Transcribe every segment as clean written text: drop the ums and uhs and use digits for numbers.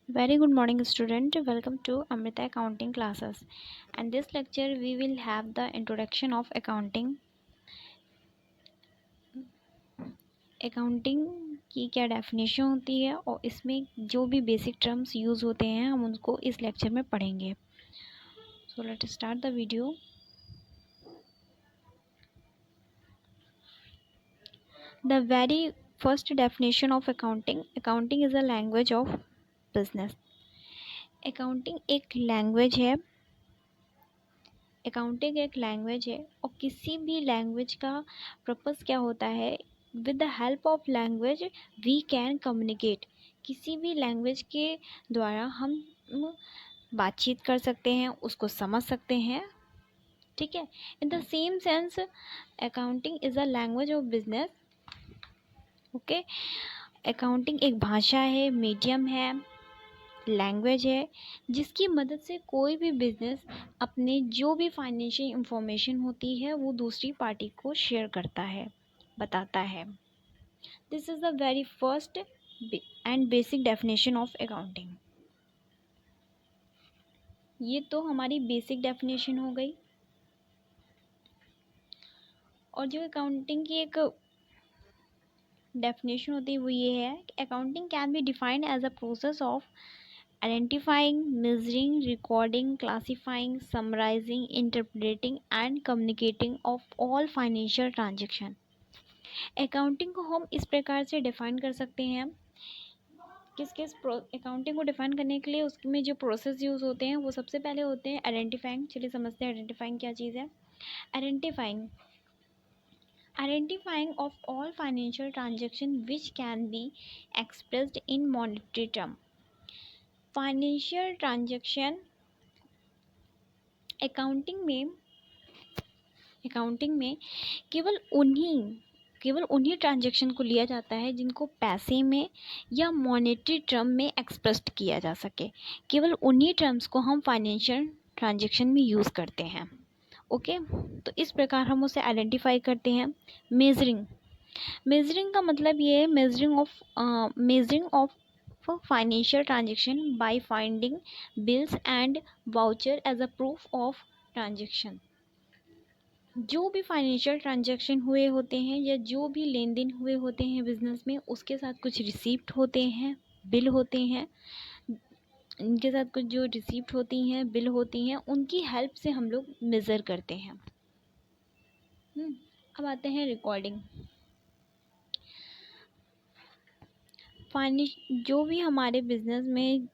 Very good morning, student. Welcome to Amrita Accounting classes. And this lecture we will have the introduction of accounting. Accounting की क्या definition होती है और इसमें जो भी बेसिक टर्म्स यूज़ होते हैं हम उनको इस लेक्चर में पढ़ेंगे. So let's start the video. The very first definition of accounting. Accounting is a language of business. Accounting एक लैंग्वेज है. अकाउंटिंग एक लैंग्वेज है और किसी भी लैंग्वेज का पर्पस क्या होता है. With the help of language we can communicate. किसी भी लैंग्वेज के द्वारा हम बातचीत कर सकते हैं, उसको समझ सकते हैं. ठीक है. In the same sense accounting is a language of business. Okay. Accounting एक भाषा है, मीडियम है, लैंग्वेज है जिसकी मदद से कोई भी बिजनेस अपने जो भी फाइनेंशियल इंफॉर्मेशन होती है वो दूसरी पार्टी को शेयर करता है, बताता है. This is the very first and basic definition of accounting. ये तो हमारी बेसिक डेफिनेशन हो गई. और जो अकाउंटिंग की एक डेफिनेशन होती है वो ये है कि accounting can be defined as a process of identifying, measuring, recording, classifying, summarizing, interpreting and communicating of all financial transaction. Accounting को हम इस प्रकार से डिफाइन कर सकते हैं. किस अकाउंटिंग को डिफाइन करने के लिए उसमें जो प्रोसेस यूज़ होते हैं वो सबसे पहले होते हैं आइडेंटिफाइंग. चलिए समझते हैं आइडेंटिफाइंग क्या चीज़ है. Identifying of all financial transaction which can be expressed in monetary term. Financial transaction accounting में केवल उन्हीं ट्रांजैक्शन को लिया जाता है जिनको पैसे में या मॉनेटरी टर्म में एक्सप्रेस्ड किया जा सके. केवल उन्हीं टर्म्स को हम फाइनेंशियल ट्रांजैक्शन में यूज़ करते हैं. ओके. तो इस प्रकार हम उसे आइडेंटिफाई करते हैं. मेजरिंग का मतलब ये है measuring of financial transaction by finding bills and voucher as a proof of transaction. जो भी फाइनेंशियल ट्रांजैक्शन हुए होते हैं या जो भी लेन देन हुए होते हैं बिजनेस में, उसके साथ कुछ रिसीप्ट होते हैं, बिल होते हैं. इनके साथ कुछ जो रिसीप्ट होती हैं, बिल होती हैं, उनकी हेल्प से हम लोग मेज़र करते हैं. अब आते हैं रिकॉर्डिंग. जो भी हमारे बिजनेस में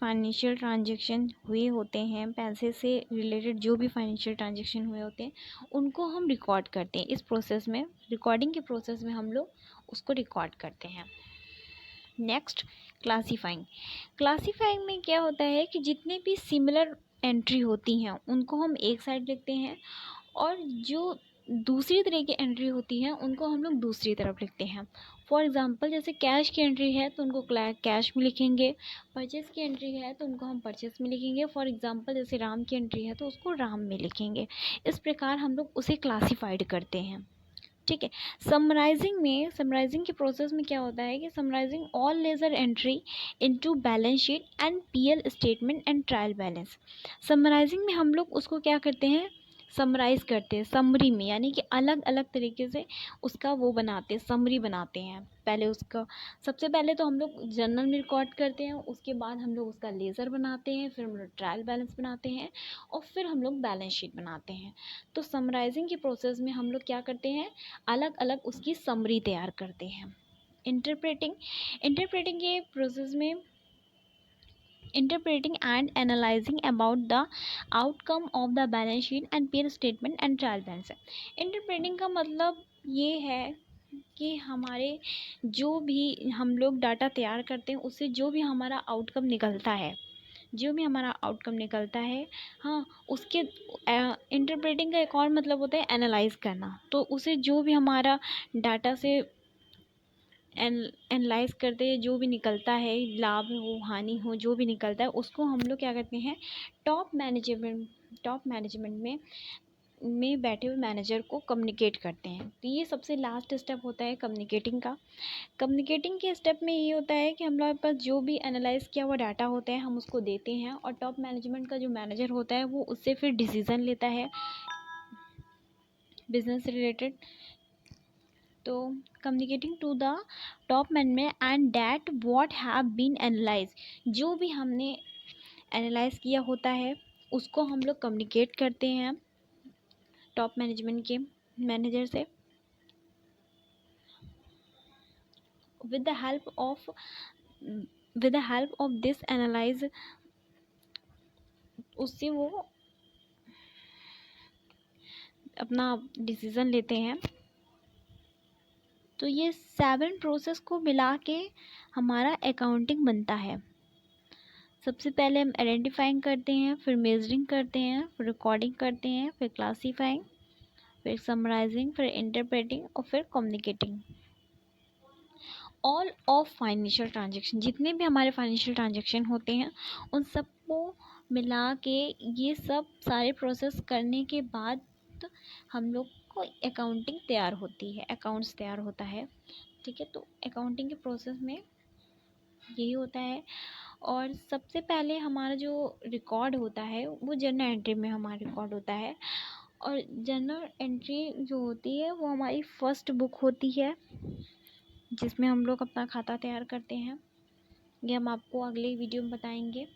फाइनेंशियल ट्रांजैक्शन हुए होते हैं, पैसे से रिलेटेड जो भी फाइनेंशियल ट्रांजैक्शन हुए होते हैं उनको हम रिकॉर्ड करते हैं. इस प्रोसेस में, रिकॉर्डिंग के प्रोसेस में हम लोग उसको रिकॉर्ड करते हैं. नेक्स्ट, क्लासीफाइंग में क्या होता है कि जितने भी सिमिलर एंट्री होती हैं उनको हम एक साइड लिखते हैं और जो दूसरी तरह की एंट्री होती है उनको हम लोग दूसरी तरफ लिखते हैं. फॉर एग्ज़ाम्पल जैसे कैश की एंट्री है तो उनको कैश में लिखेंगे. परचेज़ की एंट्री है तो उनको हम परचेज़ में लिखेंगे. फॉर एग्ज़ाम्पल जैसे राम की एंट्री है तो उसको राम में लिखेंगे. इस प्रकार हम लोग उसे क्लासीफाइड करते हैं. ठीक है. समराइजिंग के प्रोसेस में क्या होता है कि summarising all ledger entry into balance sheet and PL statement and trial balance. Summarising में हम लोग उसको क्या करते हैं, समराइज़ करते हैं समरी में, यानी कि अलग अलग तरीके से उसका वो बनाते हैं, समरी बनाते हैं. पहले उसका सबसे पहले तो हम लोग जर्नल में रिकॉर्ड करते हैं, उसके बाद हम लोग उसका लेज़र बनाते हैं, फिर हम लोग ट्रायल बैलेंस बनाते हैं और फिर हम लोग बैलेंस शीट बनाते हैं. तो समराइजिंग के प्रोसेस में हम लोग क्या करते हैं, अलग अलग उसकी समरी तैयार करते हैं. इंटरप्रेटिंग के प्रोसेस में interpreting and analyzing about the outcome of the balance sheet and peer statement and trial balance. Interpreting का मतलब ये है कि हमारे जो भी हम लोग डाटा तैयार करते हैं उससे जो भी हमारा आउटकम निकलता है, हाँ, उसके इंटरप्रेटिंग का एक और मतलब होता है एनालाइज करना. तो उसे जो भी हमारा डाटा से एनालाइज करते हैं, जो भी निकलता है, लाभ हो हानि हो, जो भी निकलता है उसको हम लोग क्या करते हैं, टॉप मैनेजमेंट में में बैठे हुए मैनेजर को कम्युनिकेट करते हैं। तो ये सबसे लास्ट स्टेप होता है कम्युनिकेटिंग का। कम्युनिकेटिंग के स्टेप में ये होता है कि हम लोग के पास जो भी एनालाइज किया हुआ डाटा होता है हम उसको देते हैं, और टॉप मैनेजमेंट का जो मैनेजर होता है वो उससे फिर डिसीज़न लेता है बिजनेस रिलेटेड। तो communicating to the top management and that what have been analyse, जो भी हमने एनालाइज किया होता है उसको हम लोग कम्युनिकेट करते हैं टॉप मैनेजमेंट के मैनेजर से। with the help of with the help of this analyze, उससे वो अपना डिसीज़न लेते हैं। तो ये 7 प्रोसेस को मिला के हमारा अकाउंटिंग बनता है। सबसे पहले हम आइडेंटिफाइंग करते हैं, फिर मेजरिंग करते हैं, फिर रिकॉर्डिंग करते हैं, फिर क्लासीफाइंग, फिर समराइजिंग, फिर इंटरप्रेटिंग और फिर communicating. All of financial transaction, जितने भी हमारे फाइनेंशियल ट्रांजेक्शन होते हैं उन सबको मिला के ये सब सारे प्रोसेस करने के बाद हम लोग को अकाउंटिंग तैयार होती है, अकाउंट्स तैयार होता है। ठीक है, तो अकाउंटिंग के प्रोसेस में यही होता है। और सबसे पहले हमारा जो रिकॉर्ड होता है वो जर्नल एंट्री में हमारा रिकॉर्ड होता है, और जर्नल एंट्री जो होती है वो हमारी फर्स्ट बुक होती है जिसमें हम लोग अपना खाता तैयार करते हैं। ये हम आपको अगले वीडियो में बताएंगे।